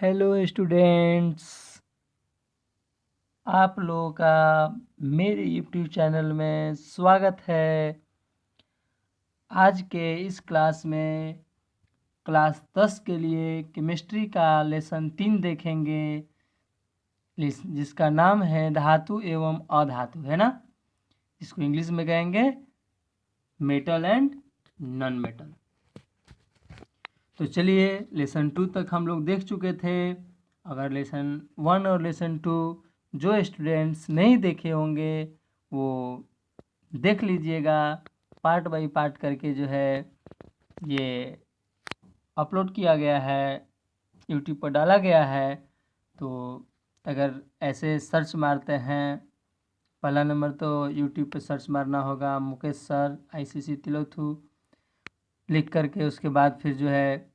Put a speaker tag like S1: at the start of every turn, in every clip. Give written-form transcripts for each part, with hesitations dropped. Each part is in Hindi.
S1: हेलो स्टूडेंट्स, आप लोगों का मेरे यूट्यूब चैनल में स्वागत है। आज के इस क्लास में क्लास 10 के लिए केमिस्ट्री का लेसन 3 देखेंगे, जिसका नाम है धातु एवं अधातु, है ना। इसको इंग्लिश में कहेंगे मेटल एंड नॉन मेटल। तो चलिए, लेसन 2 तक हम लोग देख चुके थे। अगर लेसन 1 और लेसन 2 जो स्टूडेंट्स नहीं देखे होंगे वो देख लीजिएगा। पार्ट बाय पार्ट करके जो है ये अपलोड किया गया है, यूट्यूब पर डाला गया है। तो अगर ऐसे सर्च मारते हैं, पहला नंबर तो यूट्यूब पे सर्च मारना होगा मुकेश सर ICC तिलोथू लिख करके। उसके बाद फिर जो है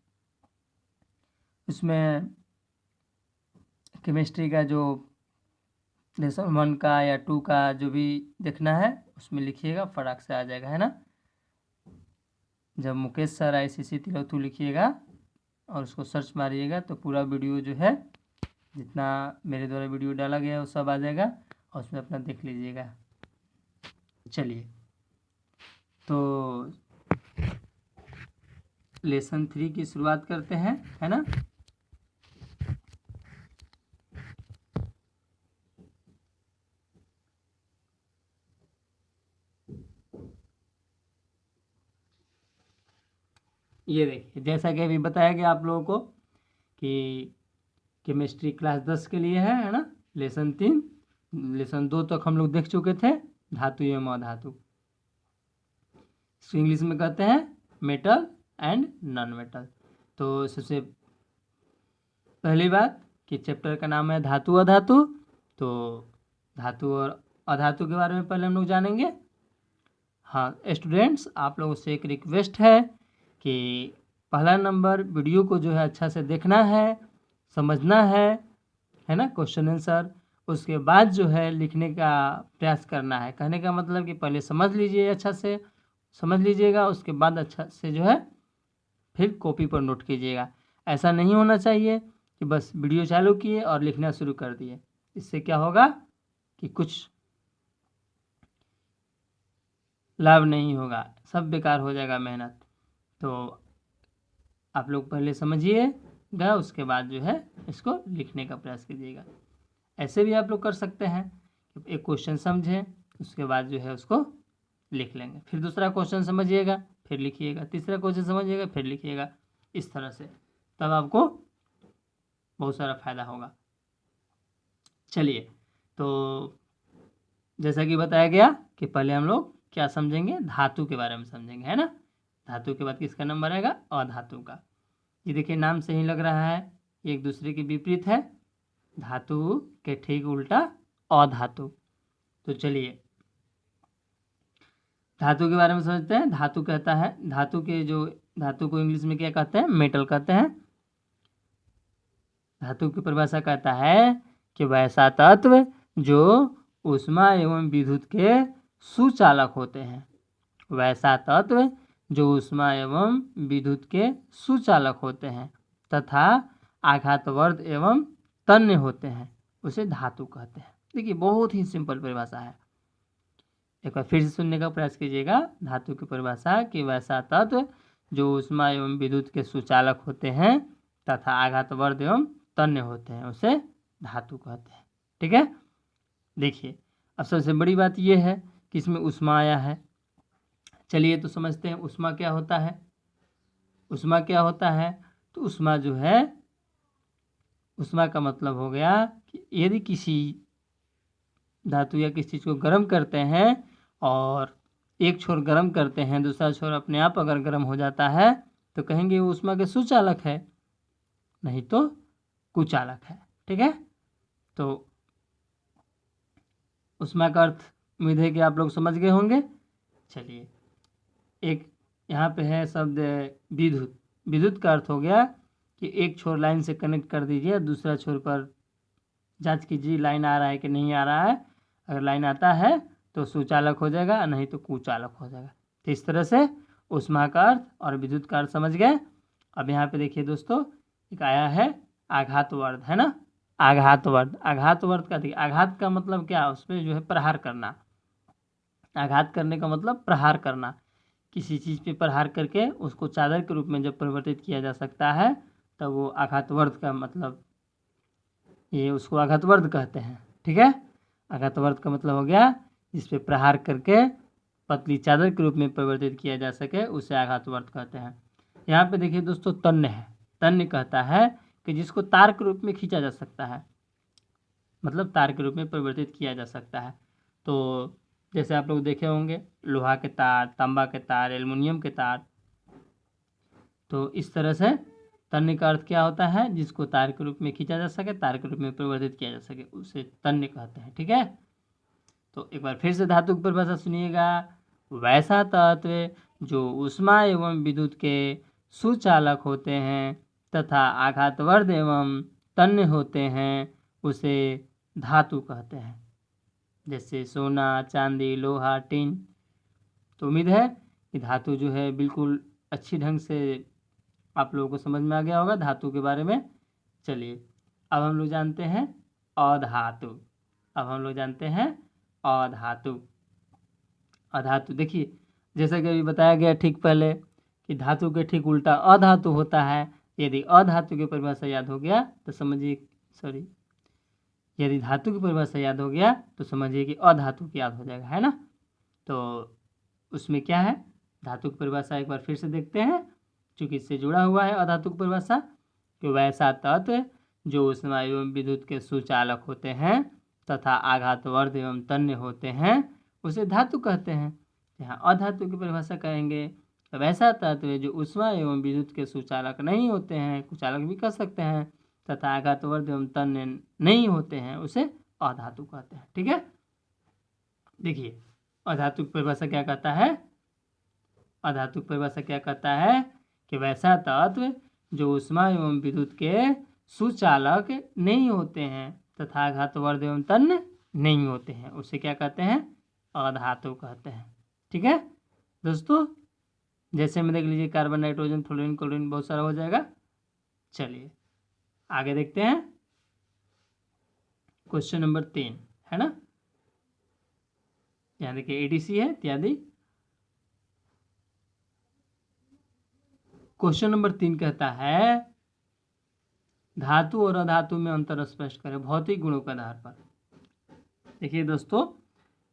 S1: उसमें केमिस्ट्री का जो लेसन 1 का या 2 का जो भी देखना है उसमें लिखिएगा, फटाक से आ जाएगा, है ना। जब मुकेश सर ICC तिलोथू लिखिएगा और उसको सर्च मारिएगा तो पूरा वीडियो जो है, जितना मेरे द्वारा वीडियो डाला गया है वो सब आ जाएगा और उसमें अपना देख लीजिएगा। चलिए, तो लेसन 3 की शुरुआत करते हैं, है ना। ये देखिए, जैसा कि अभी बताया गया आप लोगों को कि केमिस्ट्री क्लास 10 के लिए है ना। लेसन 3, लेसन 2 तक हम लोग देख चुके थे, धातु एवं अधातु। इसको इंग्लिश में कहते हैं मेटल एंड नॉन मेटल। तो सबसे पहली बात कि चैप्टर का नाम है धातु अधातु। तो धातु और अधातु के बारे में पहले हम लोग जानेंगे। हाँ स्टूडेंट्स, आप लोगों से एक रिक्वेस्ट है कि पहला नंबर वीडियो को जो है अच्छा से देखना है, समझना है ना, क्वेश्चन आंसर। उसके बाद जो है लिखने का प्रयास करना है। कहने का मतलब कि पहले समझ लीजिए, अच्छा से समझ लीजिएगा, उसके बाद अच्छा से जो है फिर कॉपी पर नोट कीजिएगा। ऐसा नहीं होना चाहिए कि बस वीडियो चालू किए और लिखना शुरू कर दिए। इससे क्या होगा कि कुछ लाभ नहीं होगा, सब बेकार हो जाएगा मेहनत। तो आप लोग पहले समझिएगा, उसके बाद जो है इसको लिखने का प्रयास कीजिएगा। ऐसे भी आप लोग कर सकते हैं, एक क्वेश्चन समझें, उसके बाद जो है उसको लिख लेंगे, फिर दूसरा क्वेश्चन समझिएगा फिर लिखिएगा, तीसरा क्वेश्चन समझिएगा फिर लिखिएगा, इस तरह से, तब आपको बहुत सारा फायदा होगा। चलिए, तो जैसा कि बताया गया कि पहले हम लोग क्या समझेंगे, धातु के बारे में समझेंगे, है ना। धातु के बाद किसका नंबर आएगा, अधातु का। ये देखिए, नाम से ही लग रहा है एक दूसरे के विपरीत है, धातु के ठीक उल्टा अधातु। तो चलिए धातु के बारे में समझते हैं। धातु कहता है, धातु के जो धातु को इंग्लिश में क्या कहते हैं, मेटल कहते हैं। धातु की परिभाषा कहता है कि वैसा तत्व जो ऊष्मा एवं विद्युत के सुचालक होते हैं। वैसा तत्व जो ऊष्मा एवं विद्युत के सुचालक होते हैं तथा आघातवर्ध एवं तन्य होते हैं, उसे धातु कहते हैं। देखिए, बहुत ही सिंपल परिभाषा है। एक बार फिर से सुनने का प्रयास कीजिएगा। धातु की परिभाषा कि वैसा तत्व जो ऊष्मा एवं विद्युत के सुचालक होते हैं तथा आघातवर्ध एवं तन्य होते हैं, उसे धातु कहते हैं। ठीक है, देखिए अब सबसे बड़ी बात यह है कि इसमें ऊष्मा आया है। चलिए तो समझते हैं ऊष्मा क्या होता है। ऊष्मा क्या होता है, तो ऊष्मा जो है, ऊष्मा का मतलब हो गया कि यदि किसी धातु या किसी चीज़ को गर्म करते हैं और एक छोर गर्म करते हैं, दूसरा छोर अपने आप अगर गर्म हो जाता है तो कहेंगे वो ऊष्मा के सुचालक है, नहीं तो कुचालक है। ठीक है, तो ऊष्मा का अर्थ उम्मीद है कि आप लोग समझ गए होंगे। चलिए, एक यहाँ पे है शब्द विद्युत। विद्युत का अर्थ हो गया कि एक छोर लाइन से कनेक्ट कर दीजिए, दूसरा छोर पर जांच कीजिए लाइन आ रहा है कि नहीं आ रहा है। अगर लाइन आता है तो सुचालक हो जाएगा, नहीं तो कुचालक हो जाएगा। तो इस तरह से ऊष्मा का अर्थ और विद्युत का अर्थ समझ गए। अब यहाँ पे देखिए दोस्तों, एक आया है आघातवर्ध, है ना, आघातवर्ध। आघातवर्ध का देखिए, आघात का मतलब क्या, उसमें जो है प्रहार करना। आघात करने का मतलब प्रहार करना, किसी चीज़ पे प्रहार करके उसको चादर के रूप में जब परिवर्तित किया जा सकता है तब वो आघातवर्ध का मतलब, ये उसको आघातवर्ध कहते हैं। ठीक है, आघातवर्ध का मतलब हो गया जिस पे प्रहार करके पतली चादर के रूप में परिवर्तित किया जा सके, उसे आघातवर्ध कहते हैं। यहाँ पे देखिए दोस्तों, तन्य है। तन्य कहता है कि जिसको तार के रूप में खींचा जा सकता है, मतलब तार के रूप में परिवर्तित किया जा सकता है। तो जैसे आप लोग देखे होंगे, लोहा के तार, तांबा के तार, एल्युमिनियम के तार। तो इस तरह से तन्य का अर्थ क्या होता है, जिसको तार के रूप में खींचा जा सके, तार के रूप में परिवर्तित किया जा सके, उसे तन्य कहते हैं। ठीक है, तो एक बार फिर से धातु की परिभाषा सुनिएगा। वैसा तत्व जो ऊष्मा एवं विद्युत के सुचालक होते हैं तथा आघातवर्ध एवं तन्य होते हैं, उसे धातु कहते हैं। जैसे सोना, चांदी, लोहा, टिन। तो उम्मीद है कि धातु जो है बिल्कुल अच्छी ढंग से आप लोगों को समझ में आ गया होगा धातु के बारे में। चलिए अब हम लोग जानते हैं अधातु। अब हम लोग जानते हैं अधातु। अधातु देखिए, जैसा कि अभी बताया गया ठीक पहले कि धातु के ठीक उल्टा अधातु होता है। यदि अधातु की परिभाषा याद हो गया तो समझिए, यदि धातु की परिभाषा याद हो गया तो समझिए कि अधातु की याद हो जाएगा, है ना। तो उसमें क्या है, धातु की परिभाषा एक बार फिर से देखते हैं, क्योंकि इससे जुड़ा हुआ है अधातु की परिभाषा। कि वैसा तत्व जो ऊष्मा एवं विद्युत के सुचालक होते हैं तथा आघातवर्ध एवं तन्य होते हैं, उसे धातु कहते हैं। यहाँ अधातु की परिभाषा कहेंगे तो वैसा तत्व जो ऊष्मा एवं विद्युत के सुचालक नहीं होते हैं, कुचालक भी कह सकते हैं, तथा आघातवर्ध एवं तन्य नहीं होते हैं, उसे अधातु कहते हैं। ठीक है, देखिए अधातु की परिभाषा क्या कहता है। अधातु की परिभाषा क्या कहता है कि वैसा तत्व जो ऊष्मा एवं विद्युत के सुचालक नहीं होते हैं तथा आघातवर्ध एवं तन्य नहीं होते हैं, उसे क्या कहते हैं, अधातु कहते हैं। ठीक है दोस्तों, जैसे में देख लीजिए कार्बन, नाइट्रोजन, फ्लोरीन, क्लोरीन बहुत सारा हो जाएगा। चलिए आगे देखते हैं, क्वेश्चन नंबर 3 है ना। यहाँ देखिए एडीसी है इत्यादि। क्वेश्चन नंबर 3 कहता है धातु और अधातु में अंतर स्पष्ट करें भौतिक गुणों के आधार पर। देखिए दोस्तों,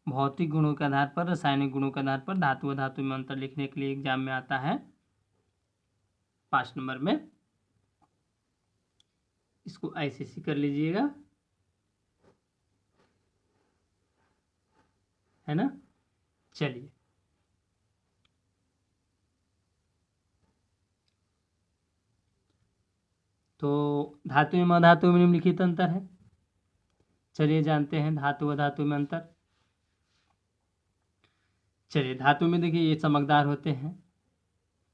S1: भौतिक गुणों के आधार पर, रासायनिक गुणों के आधार पर धातु और धातु में अंतर लिखने के लिए एग्जाम में आता है 5 नंबर में। इसको ऐसे कर लीजिएगा, है ना। चलिए तो धातु एवं अधातु में निम्नलिखित अंतर है। चलिए जानते हैं धातु व धातु में अंतर। चलिए धातु में देखिए ये चमकदार होते हैं,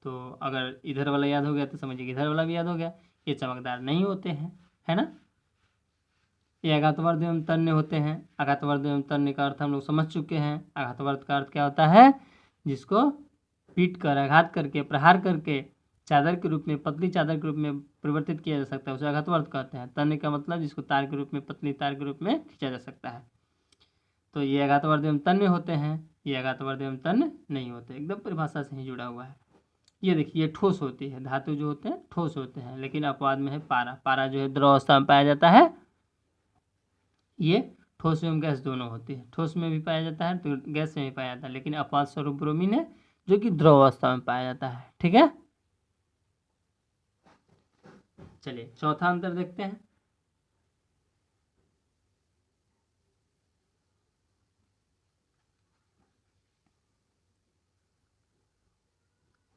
S1: तो अगर इधर वाला याद हो गया तो समझिए इधर वाला भी याद हो गया। ये चमकदार नहीं होते हैं, है ना। ये आघातवर्ध एवं तन्य होते हैं। आघातवर्ध एवं तन्य का अर्थ हम लोग समझ चुके हैं। आघातवर्ध का अर्थ क्या होता है, जिसको पीट कर, आघात करके, प्रहार करके चादर के रूप में, पतली चादर के रूप में परिवर्तित किया जा सकता है, उसे आघातवर्ध कहते हैं। तन्य का मतलब जिसको तार के रूप में, पतली तार के रूप में खींचा जा सकता है। तो ये आघातवर्ध एवं तन्य होते हैं, ये आघातवर्ध एवं तन्य नहीं होते। एकदम परिभाषा से ही जुड़ा हुआ है। ये देखिए ये ठोस होती है, धातु जो होते हैं ठोस होते हैं, लेकिन अपवाद में है पारा। पारा जो है द्रव अवस्था में पाया जाता है। ये ठोस एवं गैस दोनों होती है, ठोस में भी पाया जाता है तो गैस में भी पाया जाता है, लेकिन अपवाद स्वरूप ब्रोमीन है जो कि द्रव अवस्था में पाया जाता है। ठीक है, चलिए चौथा अंतर देखते हैं।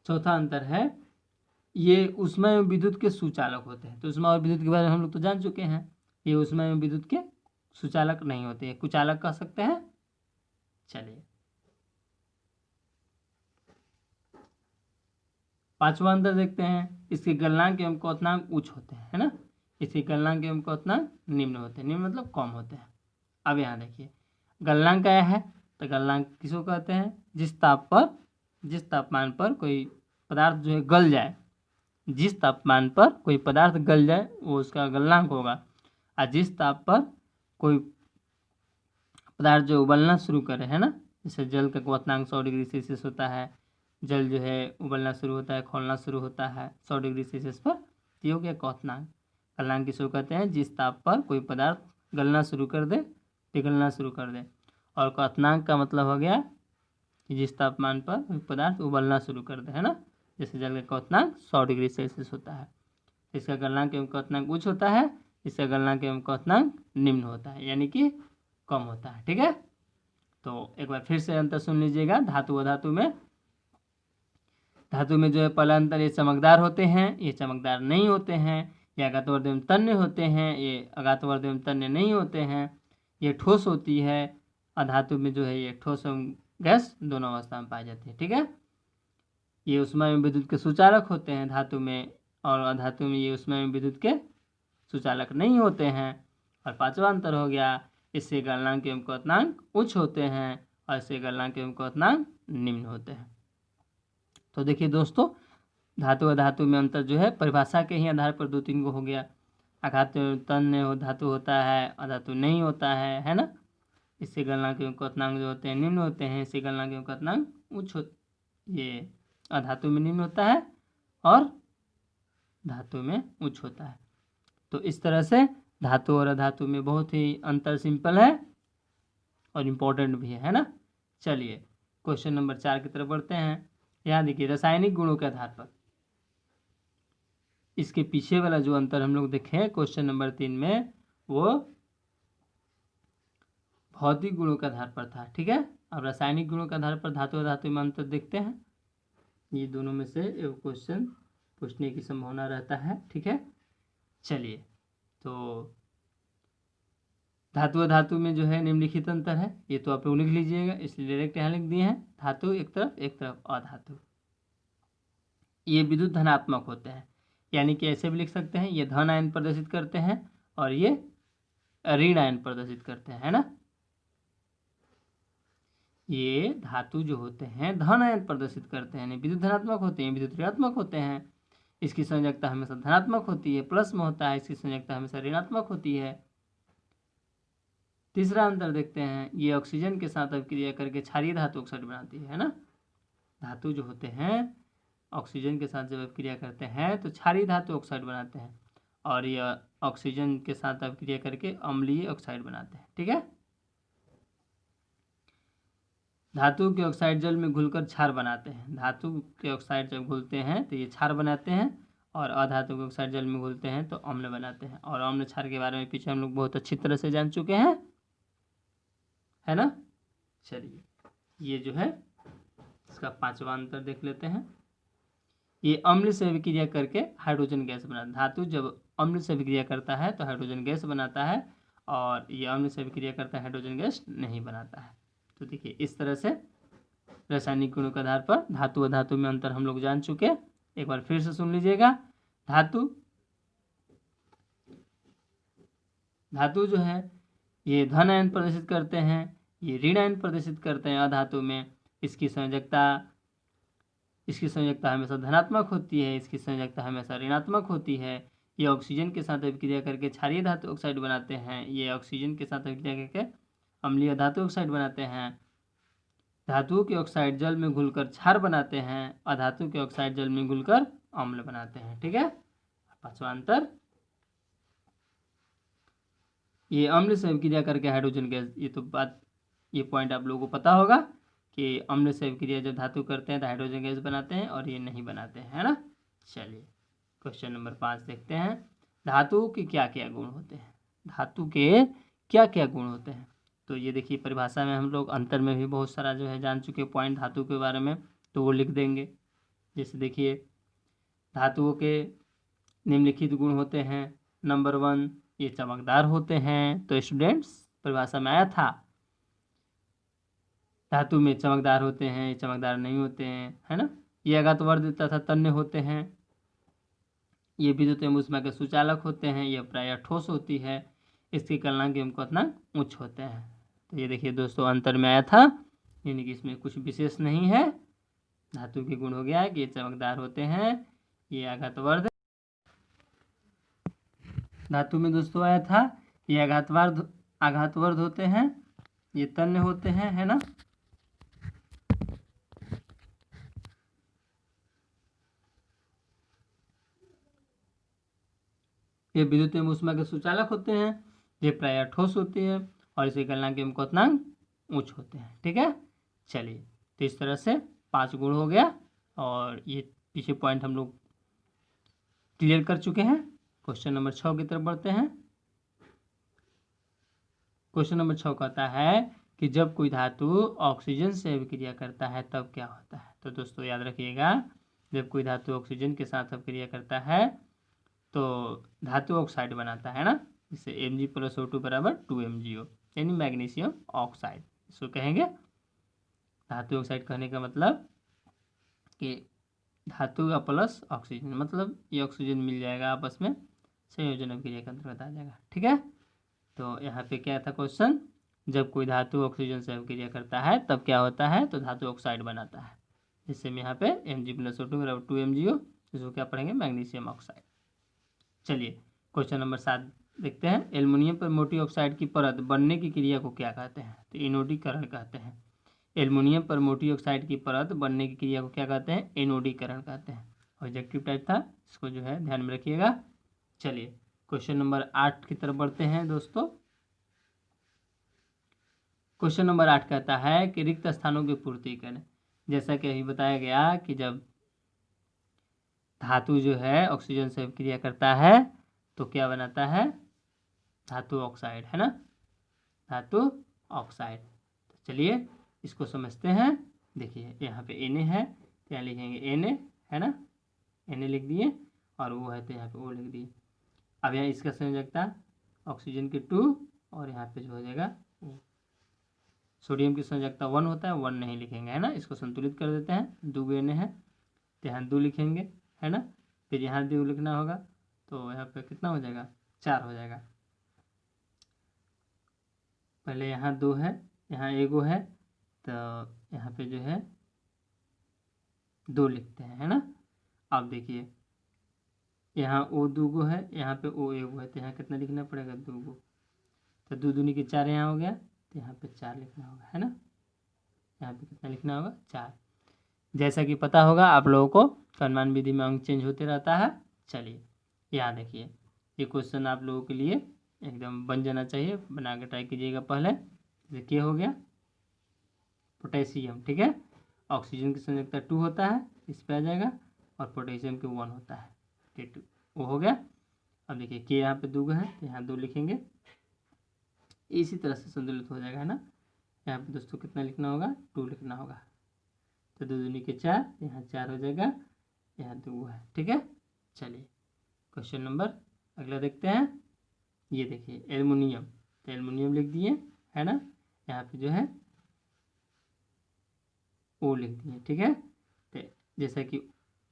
S1: चौथा अंतर है, ये ऊष्मा एवं विद्युत के सुचालक होते हैं। तो ऊष्मा और विद्युत के बारे में हम लोग तो जान चुके हैं। ये ऊष्मा एवं विद्युत के सुचालक नहीं होते हैं, कुचालक कह सकते हैं। चलिए पांचवा अंतर देखते हैं। इसके गलनांक एवं क्वथनांक उच्च होते हैं, है ना। इसके गलनांक एवं क्वथनांक निम्न होते हैं। निम्न मतलब कम होते हैं। अब यहाँ देखिए गलनांक क्या है, तो गलनांक किसको कहते हैं, जिस तापमान पर कोई पदार्थ जो है गल जाए, जिस तापमान पर कोई पदार्थ गल जाए वो उसका गलनांक होगा, और जिस ताप पर कोई पदार्थ जो उबलना शुरू करे, है ना, जैसे जल का क्वथनांक 100 डिग्री सेल्सियस होता है, जल जो है उबलना शुरू होता है, खौलना शुरू होता है 100 डिग्री सेल्सियस पर, ये हो गया क्वथनांक। गलनांक किसको कहते हैं? जिस ताप पर कोई पदार्थ गलना शुरू कर दे, पिघलना शुरू कर दे। और क्वथनांक का मतलब हो गया कि जिस तापमान पर कोई पदार्थ उबलना शुरू कर दे, है ना, जैसे जल का क्वथनांक 100 डिग्री सेल्सियस होता है। इसका गलनांक एवं क्वथनांक उच्च होता है, इसका गलनांक एवं क्वथनांक निम्न होता है, यानी कि कम होता है। ठीक है, तो एक बार फिर से अंतर सुन लीजिएगा। धातु व धातु में, धातु में जो है पहला अंतर, ये चमकदार होते हैं, ये चमकदार नहीं होते हैं। ये अगातवर्ध एवं तन्य होते हैं, ये अगातवर्ध एवं तन्य नहीं होते हैं। ये ठोस होती है, अधातु में जो है ये ठोस एवं गैस दोनों अवस्था में पाई जाती है। ठीक है, ये ऊष्मा एवं विद्युत के सुचालक होते हैं धातु में, और अधातु में ये ऊष्मा एवं विद्युत के सुचालक नहीं होते हैं। और पांचवा अंतर हो गया, इससे गलनांक एवं क्वथनांक उच्च होते हैं, और इससे गलनांक एवं क्वथनांक निम्न होते हैं। तो देखिए दोस्तों, धातु व धातु में अंतर जो है परिभाषा के ही आधार पर 2-3 को हो गया। आघात तन्य धातु होता है, अधातु नहीं होता है ना। इससे गलनांक एवं क्वथनांक जो होते हैं निम्न होते हैं, इससे गलनांक एवं क्वथनांक उच्च ये अधातु में निम्न होता है और धातु में उच्च होता है। तो इस तरह से धातु और अधातु में बहुत ही अंतर सिंपल है और इम्पोर्टेंट भी है ना। चलिए क्वेश्चन नंबर 4 की तरफ बढ़ते हैं। यहाँ देखिए, रासायनिक गुणों के आधार पर, इसके पीछे वाला जो अंतर हम लोग देखे क्वेश्चन नंबर 3 में, वो भौतिक गुणों के आधार पर था। ठीक है, अब रासायनिक गुणों के आधार पर धातु और धातु में अंतर देखते हैं। ये दोनों में से एक क्वेश्चन पूछने की संभावना रहता है। ठीक है, चलिए, तो धातु और धातु में जो है निम्नलिखित अंतर है, ये तो आप लोग लिख लीजिएगा, इसलिए डायरेक्ट यहाँ लिख दिए हैं। धातु एक तरफ अधातु। ये विद्युत धनात्मक होते हैं, यानी कि ऐसे भी लिख सकते हैं, ये धन आयन प्रदर्शित करते हैं और ये ऋण आयन प्रदर्शित करते हैं, है ना। ये धातु जो होते हैं धन आयन प्रदर्शित करते हैं, विद्युत धनात्मक होते हैं, विद्युत ऋणात्मक होते हैं। इसकी संयोजकता हमेशा धनात्मक होती है, प्लस में होता है, इसकी संयोजकता हमेशा ऋणात्मक होती है। तीसरा अंतर देखते हैं, ये ऑक्सीजन के साथ अभिक्रिया करके क्षारीय धातु ऑक्साइड बनाती है ना। धातु जो होते हैं ऑक्सीजन के साथ जब अभिक्रिया करते हैं तो क्षारीय धातु ऑक्साइड बनाते हैं, और ये ऑक्सीजन के साथ अभिक्रिया करके अम्लीय ऑक्साइड बनाते हैं। ठीक है, धातु के ऑक्साइड जल में घुलकर क्षार बनाते हैं। धातु के ऑक्साइड जब घुलते हैं तो ये क्षार बनाते हैं, और अधातु के ऑक्साइड जल में घुलते हैं तो अम्ल बनाते हैं। और अम्ल क्षार के बारे में पीछे हम लोग बहुत अच्छी तरह से जान चुके हैं, है ना। चलिए, ये जो है इसका पांचवा अंतर देख लेते हैं। ये अम्ल से अभिक्रिया करके हाइड्रोजन गैस बनाता है। धातु जब अम्ल से अभिक्रिया करता है तो हाइड्रोजन गैस बनाता है, और ये अम्ल से अभिक्रिया करता है हाइड्रोजन गैस नहीं बनाता है। तो देखिए, इस तरह से रासायनिक गुणों के आधार पर धातु व धातु में अंतर हम लोग जान चुके। एक बार फिर से सुन लीजिएगा। धातु जो है ये धन आयन प्रदर्शित करते हैं, ये ऋण आयन प्रदर्शित करते हैं अधातु में। इसकी संयोजकता हमेशा धनात्मक होती है, इसकी संयोजकता हमेशा ऋणात्मक होती है। ये ऑक्सीजन के साथ अभिक्रिया करके क्षारीय धातु ऑक्साइड बनाते हैं, ये ऑक्सीजन के साथ अभिक्रिया करके अम्लीय धातु ऑक्साइड बनाते हैं। धातु के ऑक्साइड जल में घुलकर क्षार बनाते हैं, अधातु के ऑक्साइड जल में घुलकर अम्ल बनाते हैं। ठीक है, पांचवा अंतर, ये अम्ल से अभिक्रिया करके हाइड्रोजन गैस, ये पॉइंट आप लोगों को पता होगा कि अम्ल से अभिक्रिया जब धातु करते हैं तो हाइड्रोजन गैस बनाते हैं, और ये नहीं बनाते हैं, है ना। चलिए क्वेश्चन नंबर 5 देखते हैं। धातु के क्या क्या गुण होते हैं? धातु के क्या क्या गुण होते हैं? तो ये देखिए, परिभाषा में हम लोग अंतर में भी बहुत सारा जो है जान चुके पॉइंट धातु के बारे में, तो वो लिख देंगे। जैसे देखिए, धातुओं के निम्नलिखित गुण होते हैं। नंबर 1, ये चमकदार होते हैं। तो स्टूडेंट्स, परिभाषा में आया था धातु में चमकदार होते हैं, ये चमकदार नहीं होते हैं, है ना। ये अगातवर्ध तथा तन्य होते हैं। ये विद्युत एवं ऊष्मा के सुचालक होते हैं। ये प्रायः ठोस होती है। इसके गलनांक एवं क्वथनांक उच्च होते हैं। तो ये देखिए दोस्तों, अंतर में आया था, यानी कि इसमें कुछ विशेष नहीं है। धातु के गुण हो गया है कि ये चमकदार होते हैं, ये आघातवर्ध धातु में दोस्तों आया था। ये आघातवर्ध होते हैं, ये तन्य होते हैं, है ना। ये विद्युत एवं ऊष्मा के सुचालक होते हैं। ये प्रायः ठोस होती है और इसे गलनांक एवं क्वथनांक उच्च होते हैं। ठीक है, चलिए, तो इस तरह से 5 गुण हो गया और ये पीछे पॉइंट हम लोग क्लियर कर चुके हैं। क्वेश्चन नंबर 6 की तरफ बढ़ते हैं। क्वेश्चन नंबर 6 कहता है कि जब कोई धातु ऑक्सीजन से अभिक्रिया करता है तब क्या होता है। तो दोस्तों याद रखिएगा, जब कोई धातु ऑक्सीजन के साथ अभिक्रिया करता है तो धातु ऑक्साइड बनाता है ना, जिससे Mg+O2 बराबर 2MgO, यानी मैग्नीशियम ऑक्साइड इसको कहेंगे। धातु ऑक्साइड कहने का मतलब कि धातु का प्लस ऑक्सीजन, मतलब ये ऑक्सीजन मिल जाएगा आपस में, संयोजन अभिक्रिया के अंतर्गत आ जाएगा। ठीक है, तो यहाँ पे क्या था क्वेश्चन, जब कोई धातु ऑक्सीजन से अभिक्रिया करता है तब क्या होता है, तो धातु ऑक्साइड बनाता है, जिससे में यहाँ पे Mg+O2 बराबर 2MgO, इसको क्या पढ़ेंगे, मैग्नीशियम ऑक्साइड। चलिए क्वेश्चन नंबर 7 देखते हैं। एल्युमिनियम पर मोटी ऑक्साइड की परत बनने की क्रिया को क्या कहते हैं, तो एनोडीकरण कहते हैं। एल्युमिनियम पर मोटी ऑक्साइड की परत बनने की क्रिया को क्या कहते हैं, एनोडीकरण कहते हैं। ऑब्जेक्टिव टाइप था, इसको जो है ध्यान में रखिएगा। चलिए क्वेश्चन नंबर 8 की तरफ बढ़ते हैं दोस्तों। क्वेश्चन नंबर 8 कहता है कि रिक्त स्थानों की पूर्ति करें। जैसा कि अभी बताया गया कि जब धातु जो है ऑक्सीजन से अभिक्रिया करता है तो क्या बनाता है, धातु ऑक्साइड, है ना, धातु ऑक्साइड। तो चलिए इसको समझते हैं। देखिए यहाँ पे Na है, तो यहाँ लिखेंगे Na, है ना, Na लिख दिए, और वो है तो यहाँ पे O लिख दिए। अब यहाँ इसका संयोजकता ऑक्सीजन के 2 और यहाँ पे जो हो जाएगा O। सोडियम की संयोजकता 1 होता है, 1 नहीं लिखेंगे, है ना, इसको संतुलित कर देते हैं। 2 Na है तो यहाँ 2 लिखेंगे, है ना, फिर यहाँ 2 लिखना होगा, तो यहाँ पे कितना हो जाएगा, 4 हो जाएगा। पहले यहाँ 2 है, यहाँ एगो है, तो यहाँ पे जो है 2 लिखते हैं, है ना। अब देखिए यहाँ O 2 है, यहाँ पे O 1 है, तो यहाँ कितना लिखना पड़ेगा, 2, तो 2 दूनी के 4 यहाँ हो गया, तो यहाँ पे 4 लिखना होगा, है ना। यहाँ पे कितना लिखना होगा, 4। जैसा कि पता होगा आप लोगों को, अनुमान विधि में अंक चेंज होते रहता है। चलिए यहाँ देखिए, ये क्वेश्चन आप लोगों के लिए एकदम बन जाना चाहिए, बना के ट्राई कीजिएगा। पहले देखिए हो गया पोटेशियम, ठीक है, ऑक्सीजन की संयोजकता 2 होता है, इस पे आ जाएगा, और पोटेशियम के 1 होता है, K2, वो हो गया। अब देखिए के यहाँ पे 2 है, तो यहाँ 2 लिखेंगे, इसी तरह से संतुलित हो जाएगा, है ना। यहाँ पे दोस्तों कितना लिखना होगा, 2 लिखना होगा, तो 2 दूनी के 4, यहाँ 4 हो जाएगा, यहाँ 2 है। ठीक है, चलिए क्वेश्चन नंबर अगला देखते हैं। ये देखिए एल्युमिनियम, तो एल्युमिनियम लिख दिए, है ना, यहाँ पे जो है O लिख दिए। ठीक है, तो जैसा कि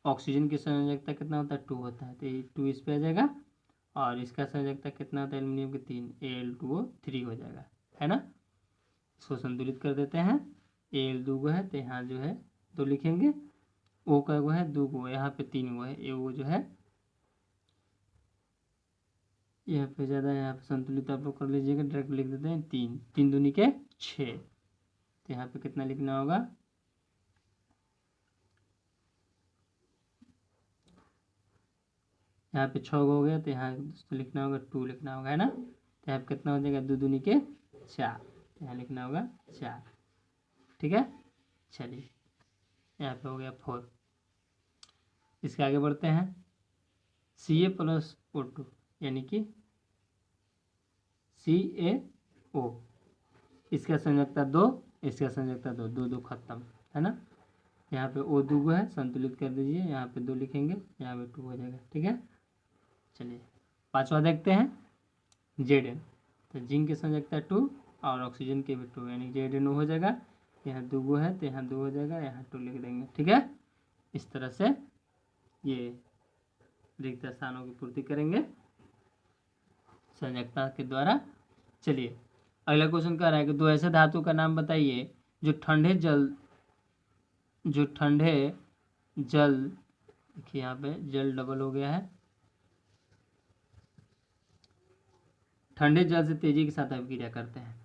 S1: ऑक्सीजन की संयोजकता कितना होता है, 2 होता है, तो ये 2 इस पे आ जाएगा, और इसका संयोजकता कितना होता है एल्युमिनियम के 3, Al2O 3 हो जाएगा, है ना। इसको संतुलित कर देते हैं। Al 2 है, तो यहाँ जो है 2 लिखेंगे, O का वो है 2, यहाँ पे 3 है, ये वो जो है यहाँ पे ज़्यादा, यहाँ पे संतुलित आप लोग कर लीजिएगा, डायरेक्ट लिख देते हैं 3, 3 दूनी के 6, तो यहाँ पे कितना लिखना होगा, यहाँ पे 6 हो गया, तो यहाँ दोस्तों लिखना होगा 2 लिखना होगा, है ना। तो यहाँ पे कितना हो जाएगा, 2 दूनी के 4, तो यहाँ लिखना होगा 4। ठीक है, चलिए यहाँ पे हो गया 4। इसके आगे बढ़ते हैं। Ca+O2 यानी कि CaO, इसका संयोजकता 2, इसका संयोजकता 2, 2 2 खत्म, है ना। यहाँ पे O 2 है, संतुलित कर दीजिए, यहाँ पे 2 लिखेंगे, यहाँ पे 2 हो जाएगा। ठीक है, चलिए 5वां देखते हैं, Zn, तो जिंक की संयोजकता 2 और ऑक्सीजन के भी 2, यानी ZnO हो जाएगा। यहाँ 2 है, तो यहाँ 2 हो जाएगा, यहाँ 2 लिख देंगे। ठीक है, इस तरह से ये रिक्त स्थानों की पूर्ति करेंगे संयोजकता के द्वारा। चलिए अगला क्वेश्चन कह रहा है कि 2 ऐसे धातु का नाम बताइए जो ठंडे जल देखिए यहाँ पे जल डबल हो गया है। ठंडे जल से तेजी के साथ अभिक्रिया करते हैं।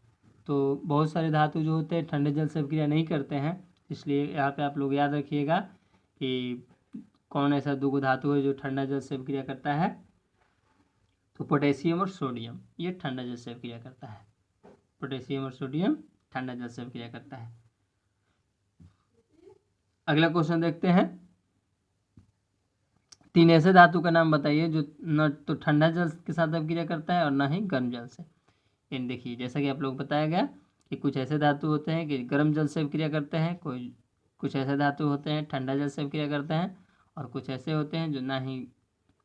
S1: तो बहुत सारे धातु जो होते हैं ठंडे जल से अभिक्रिया नहीं करते हैं, इसलिए यहाँ पे आप लोग याद रखिएगा कि कौन ऐसा दो धातु है जो ठंडा जल से अभिक्रिया करता है। तो पोटेशियम और सोडियम ये ठंडा जल से अभिक्रिया करता है। पोटेशियम और सोडियम ठंडा जल से अभिक्रिया करता है। अगला क्वेश्चन देखते हैं। 3 ऐसे धातु का नाम बताइए जो न तो ठंडा जल के साथ अभिक्रिया करता है और न ही गर्म जल से। इन देखिए जैसा कि आप लोग बताया गया कि कुछ ऐसे धातु होते हैं कि गर्म जल से अभिक्रिया करते हैं, कुछ ऐसे धातु होते हैं ठंडा जल से अभिक्रिया करते हैं, और कुछ ऐसे होते हैं जो ना ही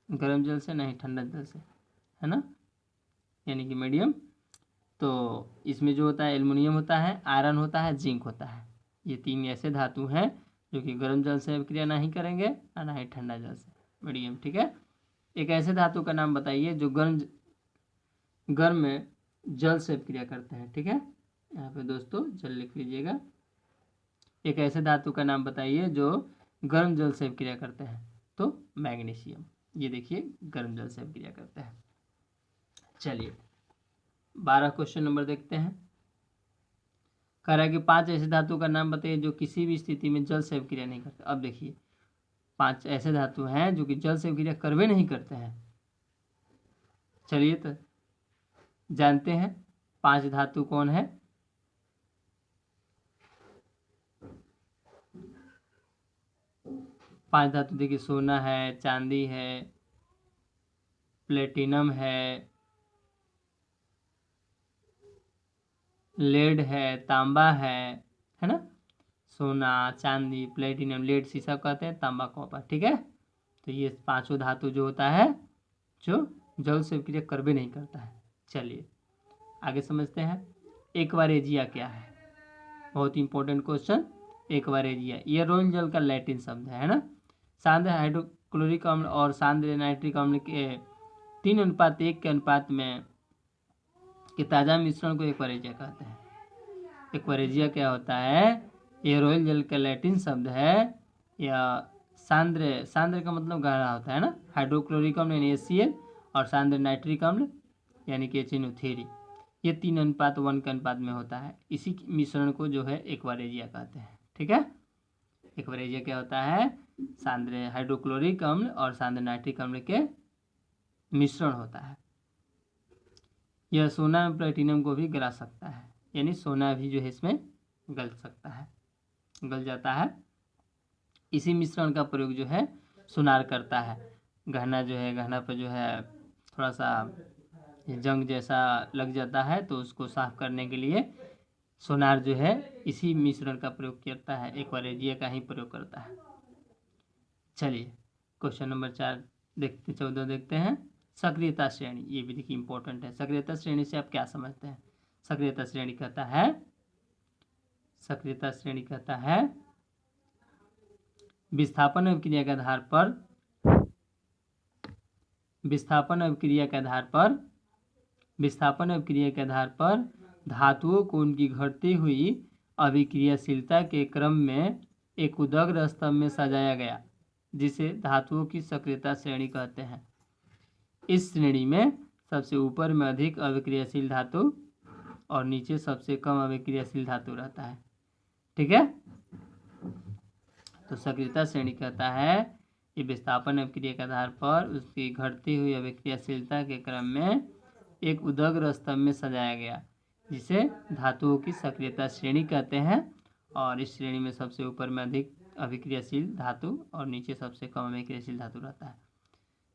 S1: गर्म जल से ना ही ठंडा जल से, है ना, यानी कि मीडियम। तो इसमें जो होता है एल्युमिनियम होता है, आयरन होता है, जिंक होता है। ये 3 ऐसे धातु हैं जो कि गर्म जल से अभिक्रिया ना ही करेंगे और ना ही ठंडा जल से, मीडियम। ठीक है। एक ऐसे धातु का नाम बताइए जो गर्म में जल से अभिक्रिया करते हैं। ठीक है, यहाँ पे दोस्तों जल लिख लीजिएगा। एक ऐसे धातु का नाम बताइए जो गर्म जल से अभिक्रिया करते हैं। तो मैग्नीशियम, ये देखिए गर्म जल से अभिक्रिया करते हैं। चलिए 12 क्वेश्चन नंबर देखते हैं। कह रहा है कि 5 ऐसे धातु का नाम बताइए जो किसी भी स्थिति में जल से अभिक्रिया नहीं करते। अब देखिए 5 ऐसे धातु हैं जो कि जल से अभिक्रिया करवे नहीं करते हैं। चलिए तो जानते हैं 5 धातु कौन है। पांच धातु देखिए सोना है, चांदी है, प्लेटिनम है, लेड है, तांबा है ना। सोना, चांदी, प्लेटिनम, लेड शीशा कहते हैं, तांबा कॉपर। ठीक है, तो ये 5 धातु जो होता है जो जल से अभिक्रिया करवे नहीं करता है। चलिए आगे समझते हैं। एक्वारेजिया क्या है, बहुत इंपॉर्टेंट क्वेश्चन। एक्वारेजिया ये रोल जल का लैटिन शब्द है ना। सांद्र हाइड्रोक्लोरिक अम्ल और सांद्र नाइट्रिक अम्ल के 3:1 के अनुपात में के ताज़ा मिश्रण को एक्वारेजिया कहते हैं। एक्वारेजिया क्या होता है, ये रोयल जल का लैटिन शब्द है। या सांद्र का मतलब गहरा होता है ना, हाइड्रोक्लोरिक अम्ल यानी HCl और सांद्र नाइट्रिक अम्ल यानी कि HNO3, ये 3:1 के अनुपात में होता है। इसी मिश्रण को जो है एक्वारेजिया कहते हैं। ठीक है, एक्वारेजिया क्या होता है, सांद्र हाइड्रोक्लोरिक अम्ल और सांद्र नाइट्रिक अम्ल के मिश्रण होता है। यह सोना और प्लेटिनम को भी गला सकता है, यानी सोना भी जो है इसमें गल सकता है, गल जाता है। इसी मिश्रण का प्रयोग जो है सुनार करता है। गहना जो है, गहना पर जो है थोड़ा सा जंग जैसा लग जाता है तो उसको साफ करने के लिए सोनार जो है इसी मिश्रण का प्रयोग करता है, एक्वारेजिया का ही प्रयोग करता है। चलिए क्वेश्चन नंबर 14 देखते हैं। सक्रियता श्रेणी, ये भी देखिए इंपॉर्टेंट है। सक्रियता श्रेणी से आप क्या समझते हैं। सक्रियता श्रेणी कहता है विस्थापन अभिक्रिया के आधार पर धातुओं को उनकी घटती हुई अभिक्रियाशीलता के क्रम में एक उदग्र स्तंभ में सजाया गया, जिसे धातुओं की सक्रियता श्रेणी कहते हैं। इस श्रेणी में सबसे ऊपर में अधिक अभिक्रियाशील धातु और नीचे सबसे कम अभिक्रियाशील धातु रहता है। ठीक है, तो सक्रियता श्रेणी कहता है कि विस्थापन अभिक्रिया के आधार पर उसकी घटती हुई अभिक्रियाशीलता के क्रम में एक उदग्र स्तंभ में सजाया गया, जिसे धातुओं की सक्रियता श्रेणी कहते हैं। और इस श्रेणी में सबसे ऊपर में अधिक अभिक्रियाशील धातु और नीचे सबसे कम अभिक्रियाशील धातु रहता है।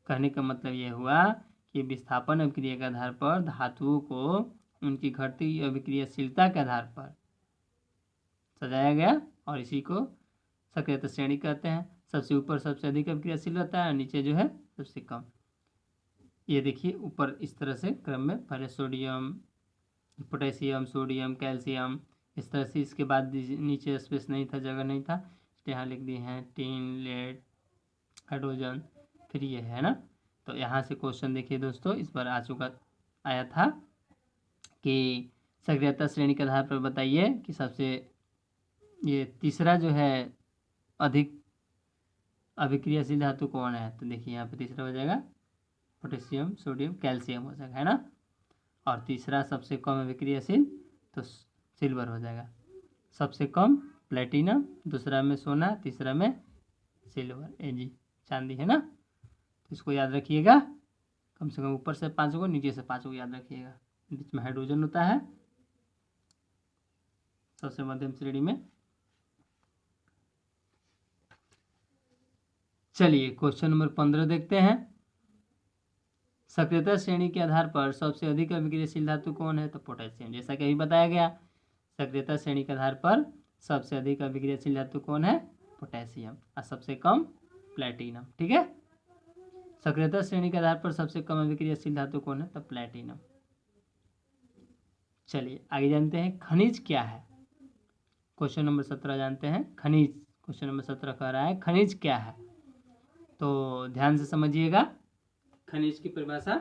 S1: कहने का मतलब ये हुआ कि विस्थापन अभिक्रिया के आधार पर धातुओं को उनकी घटती अभिक्रियाशीलता के आधार पर सजाया गया और इसी को सक्रियता श्रेणी कहते हैं। सबसे ऊपर सबसे अधिक अभिक्रियाशील रहता है और नीचे जो है सबसे कम। ये देखिए ऊपर इस तरह से क्रम में पहले सोडियम, पोटेशियम, सोडियम, कैल्शियम, इस तरह से। इसके बाद नीचे स्पेस नहीं था, जगह नहीं था, यहाँ लिख दिए हैं टिन, लेड, हाइड्रोजन, फिर ये है ना। तो यहाँ से क्वेश्चन देखिए दोस्तों, इस बार आया था कि सक्रियता श्रेणी के आधार पर बताइए कि सबसे ये तीसरा जो है अधिक अभिक्रियाशील धातु कौन है? तो देखिए यहाँ पे तीसरा हो जाएगा पोटेशियम, सोडियम, कैल्शियम हो जाएगा, है ना। और तीसरा सबसे कम अभिक्रियाशील तो सिल्वर हो जाएगा। सबसे कम प्लेटिनम, दूसरा में सोना, तीसरा में सिल्वर, Ag चांदी, है ना। तो इसको याद रखिएगा, कम से कम ऊपर से 5 को, नीचे से 5 को याद रखिएगा। बीच में हाइड्रोजन होता है सबसे मध्यम श्रेणी में। चलिए क्वेश्चन नंबर 15 देखते हैं। सक्रियता श्रेणी के आधार पर सबसे अधिक अभिक्रियाशील धातु कौन है? तो पोटेशियम। जैसा कि अभी बताया गया, सक्रियता श्रेणी के आधार पर सबसे अधिक अभिक्रियाशील धातु कौन है? पोटेशियम। और सबसे कम प्लेटिनम, ठीक है। सक्रियता श्रेणी के आधार पर सबसे कम अभिक्रियाशील धातु कौन है? तो प्लेटिनम। चलिए आगे जानते हैं खनिज क्या है। क्वेश्चन नंबर 17 जानते हैं खनिज। क्वेश्चन नंबर 17 कह रहा है खनिज क्या है, तो ध्यान से समझिएगा खनिज की परिभाषा।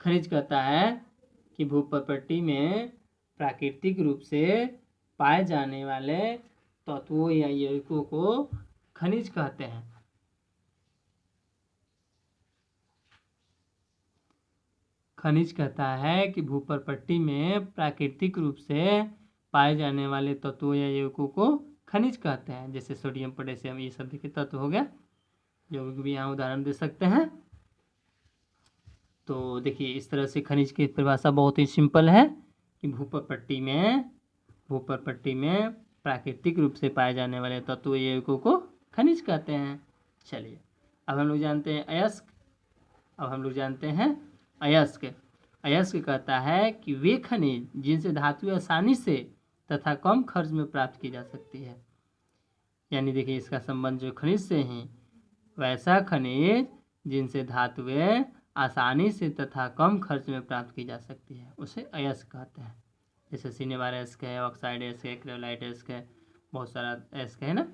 S1: खनिज कहता है कि भूप्रपट्टी में प्राकृतिक रूप से पाए जाने वाले तत्वों या यौगिकों को खनिज कहते हैं। खनिज कहता है कि भूप्रपट्टी में प्राकृतिक रूप से पाए जाने वाले तत्वों या यौगिकों को खनिज कहते हैं। जैसे सोडियम, पोटेशियम, ये सब देखिए तत्व हो गया। यौगिक भी यहाँ उदाहरण दे सकते हैं। तो देखिए इस तरह से खनिज की परिभाषा बहुत ही सिंपल है कि भूप्रपट्टी में प्राकृतिक रूप से पाए जाने वाले तत्व या यौगिकों को खनिज कहते हैं। चलिए अब हम लोग जानते हैं अयस्क। अयस्क कहता है कि वे खनिज जिनसे धातु आसानी से तथा कम खर्च में प्राप्त की जा सकती है। यानी देखिए इसका संबंध जो खनिज से है, वैसा खनिज जिनसे धातुएं आसानी से तथा कम खर्च में प्राप्त की जा सकती है उसे अयस्क कहते हैं। जैसे सिनेबार अयस्क है, ऑक्साइड अयस्क है, क्रेवलाइट अयस्क है, बहुत सारा अयस्क है ना।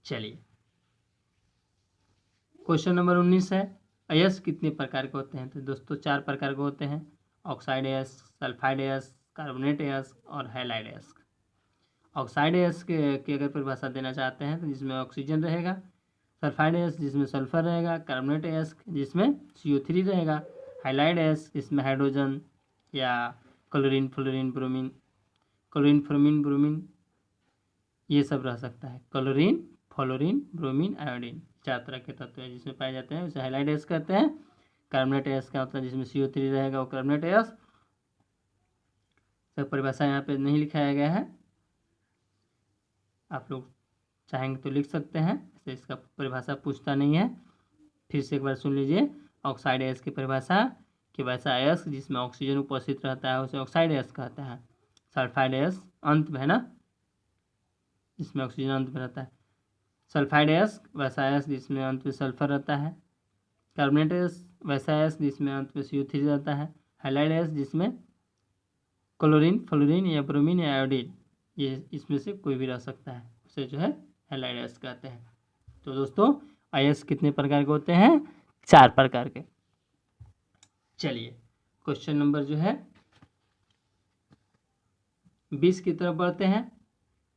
S1: चलिए क्वेश्चन नंबर 19 है अयस्क कितने प्रकार के होते हैं? तो दोस्तों 4 प्रकार के होते हैं। ऑक्साइड अयस्क, सल्फाइड अयस्क, कार्बोनेट अयस्क और हैलाइड अयस्क। ऑक्साइड अयस्क की अगर परिभाषा देना चाहते हैं तो जिसमें ऑक्सीजन रहेगा, सल्फाइड अयस्क जिसमें सल्फर रहेगा, कार्बोनेट अयस्क जिसमें CO3 रहेगा, हैलाइड अयस्क जिसमें हाइड्रोजन या क्लोरीन, फ्लोरीन, ब्रोमीन ये सब रह सकता है। क्लोरीन, फ्लोरीन, ब्रोमीन, आयोडीन 4 तरह के तत्व हैं जिसमें पाए जाते हैं, उसे हैलाइड अयस्क कहते हैं। कार्बोनेट अयस्क का मतलब जिसमें CO3 रहेगा वो कार्बोनेट अयस्क। सब परिभाषा यहाँ पे नहीं लिखाया गया है, आप लोग चाहेंगे तो लिख सकते हैं, ऐसे इसका परिभाषा पूछता नहीं है। फिर से एक बार सुन लीजिए ऑक्साइड अयस्क की परिभाषा कि वैसा अयस्क जिसमें ऑक्सीजन उपस्थित रहता है उसे ऑक्साइड अयस्क कहते हैं। सल्फाइड अयस्क अंत में है ना, जिसमें ऑक्सीजन अंत में रहता है। सल्फाइड अयस्क वैसा अयस्क जिसमें अंत में सल्फर रहता है। कार्बोनेट अयस्क वैसा अयस्क जिसमें अंत में CO3 रहता है। हैलाइड अयस्क जिसमें क्लोरीन, फ्लोरीन या ब्रोमीन या आयोडीन ये इसमें से कोई भी रह सकता है, उसे जो है हैलाइड अयस्क कहते हैं। तो दोस्तों अयस्क कितने प्रकार के होते हैं? 4 प्रकार के। चलिए क्वेश्चन नंबर जो है 20 की तरफ बढ़ते हैं।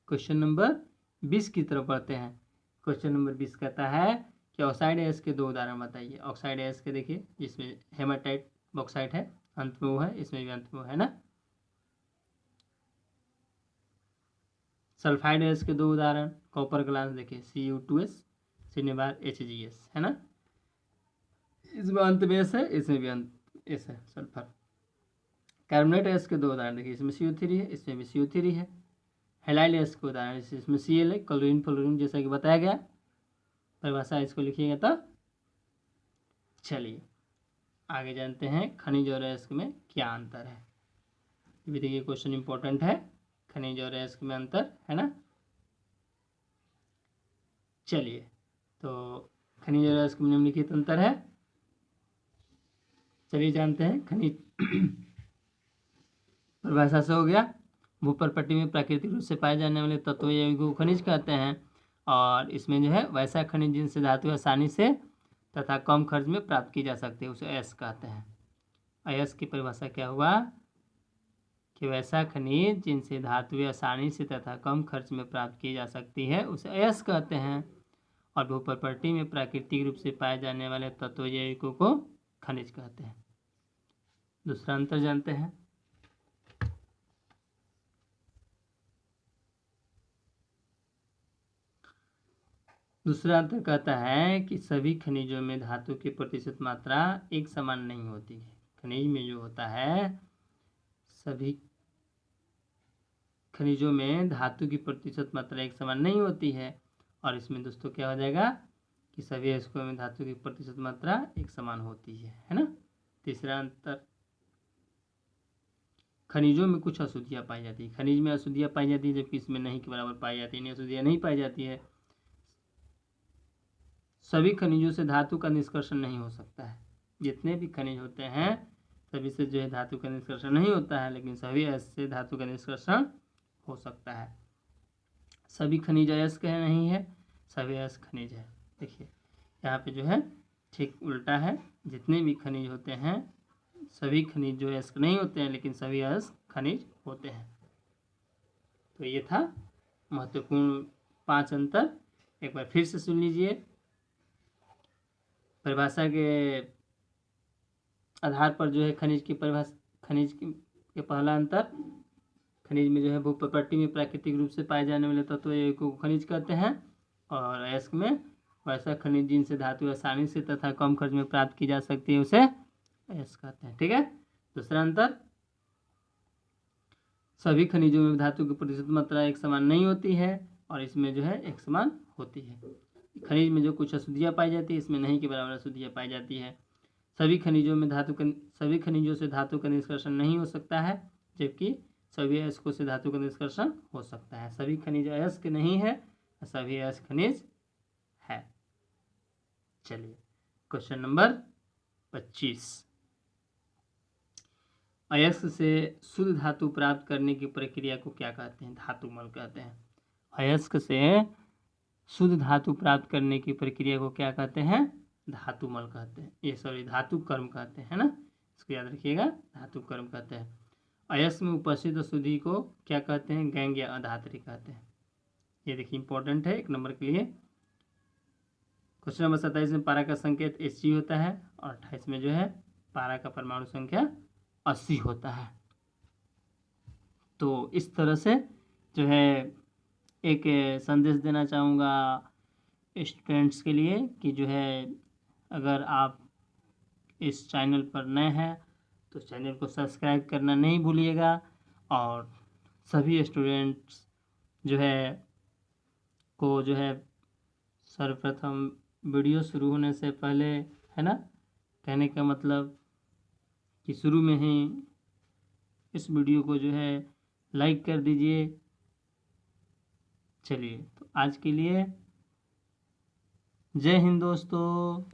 S1: क्वेश्चन नंबर 20 की तरफ बढ़ते हैं। क्वेश्चन नंबर 20 कहता है कि ऑक्साइड अयस्क के 2 उदाहरण बताइए। ऑक्साइड अयस्क के देखिए जिसमें हेमाटाइट बॉक्साइट है, अंत में वो है, इसमें भी अंत में वो है ना। सल्फाइड अयस्क के 2 उदाहरण, कॉपर ग्लास देखिए Cu2S, सिनेबार HgS है ना। इसमें अंत में S है, इसमें भी अंत S है, सल्फर। कार्बोनेट अयस्क के 2 उदाहरण देखिए, इसमें CO3 है, इसमें भी CO3 है। हैलाइड अयस्क के उदाहरण इसमें Cl है, क्लोरीन, फ्लोरीन जैसा कि बताया गया। परिभाषा इसको लिखिएगा तो। चलिए आगे जानते हैं खनिज और अयस्क में क्या अंतर है। ये भी देखिए क्वेश्चन इंपॉर्टेंट है, खनिज और अयस्क में अंतर है ना। चलिए तो खनिज और अयस्क में निम्नलिखित अंतर है। चलिए जानते हैं खनिज परिभाषा से हो गया। भूप्रपट्टी में प्राकृतिक रूप से पाए जाने वाले तत्वों या यौगिकों को खनिज कहते हैं। और इसमें जो है वैसा खनिज जिनसे धातु आसानी से तथा कम खर्च में प्राप्त की जा सकती है उसे अयस्क कहते हैं। अयस्क की परिभाषा क्या हुआ कि वैसा खनिज जिनसे धातुएं आसानी से तथा कम खर्च में प्राप्त की जा सकती है उसे अयस्क कहते हैं। और भूप्रकृति में प्राकृतिक रूप से पाए जाने वाले तत्व यौगिकों को खनिज कहते हैं। दूसरा अंतर जानते हैं। दूसरा अंतर कहता है कि सभी खनिजों में धातु की प्रतिशत मात्रा एक समान नहीं होती है। खनिज में जो होता है, सभी खनिजों में धातु की प्रतिशत मात्रा एक समान नहीं होती है। और इसमें दोस्तों क्या हो जाएगा कि सभी अयस्कों में धातु की प्रतिशत मात्रा एक समान होती है ना। तीसरा अंतर, खनिजों में कुछ अशुद्धियाँ पाई जाती है। खनिज में अशुद्धियाँ पाई जाती है जबकि इसमें नहीं के बराबर पाई जाती है, अशुद्धियाँ नहीं पाई जाती है। सभी खनिजों से धातु का निष्कर्षण नहीं हो सकता है। जितने भी खनिज होते हैं सभी से जो है धातु का निष्कर्षण नहीं होता है, लेकिन सभी अयस्क से धातु का निष्कर्षण हो सकता है। सभी खनिज अयस्क है नहीं है, सभी अयस्क खनिज है। देखिए यहाँ पे जो है ठीक उल्टा है, जितने भी खनिज होते हैं सभी खनिज जो अयस्क नहीं होते हैं, लेकिन सभी अयस्क खनिज होते हैं। तो ये था महत्वपूर्ण 5 अंतर। एक बार फिर से सुन लीजिए। परिभाषा के आधार पर जो है खनिज की परिभाषा, खनिज के पहला अंतर, खनिज में जो है भूप्रकृति में प्राकृतिक रूप से पाए जाने वाले तत्व यौगिकों को खनिज कहते हैं। और अयस्क में वैसा खनिज जिनसे धातु आसानी से तथा कम खर्च में प्राप्त की जा सकती है उसे अयस्क कहते हैं। ठीक है। दूसरा अंतर, सभी खनिजों में धातु की प्रतिशत मात्रा एक समान नहीं होती है और इसमें जो है एक समान होती है। खनिज में जो कुछ अशुद्धियाँ पाई जाती है इसमें नहीं के बराबर अशुद्धियाँ पाई जाती है। सभी खनिजों से धातु का निष्कर्षण नहीं हो सकता है, जबकि सभी अयस्कों से धातु का निष्कर्षण हो सकता है। सभी खनिज अयस्क नहीं है, सभी अयस्क खनिज है। चलिए क्वेश्चन नंबर 25, अयस्क से शुद्ध धातु प्राप्त करने की प्रक्रिया को क्या कहते हैं? धातुमल कहते हैं। अयस्क से शुद्ध धातु प्राप्त करने की प्रक्रिया को क्या कहते हैं? धातुमल कहते हैं। ये सॉरी धातु कर्म कहते हैं ना, इसको याद रखिएगा, धातु कर्म कहते हैं। अयस्क में उपस्थित अशुद्धि को क्या कहते हैं? गैंग या अधात्री कहते हैं। ये देखिए इंपॉर्टेंट है 1 नंबर के लिए। क्वेश्चन नंबर 27 में पारा का संकेत Hg होता है और 28 में जो है पारा का परमाणु संख्या 80 होता है। तो इस तरह से जो है एक संदेश देना चाहूँगा स्टूडेंट्स के लिए कि जो है अगर आप इस चैनल पर नए हैं तो चैनल को सब्सक्राइब करना नहीं भूलिएगा। और सभी स्टूडेंट्स जो है को जो है सर्वप्रथम वीडियो शुरू होने से पहले, है ना, कहने का मतलब कि शुरू में ही इस वीडियो को जो है लाइक कर दीजिए। चलिए तो आज के लिए जय हिंद दोस्तों।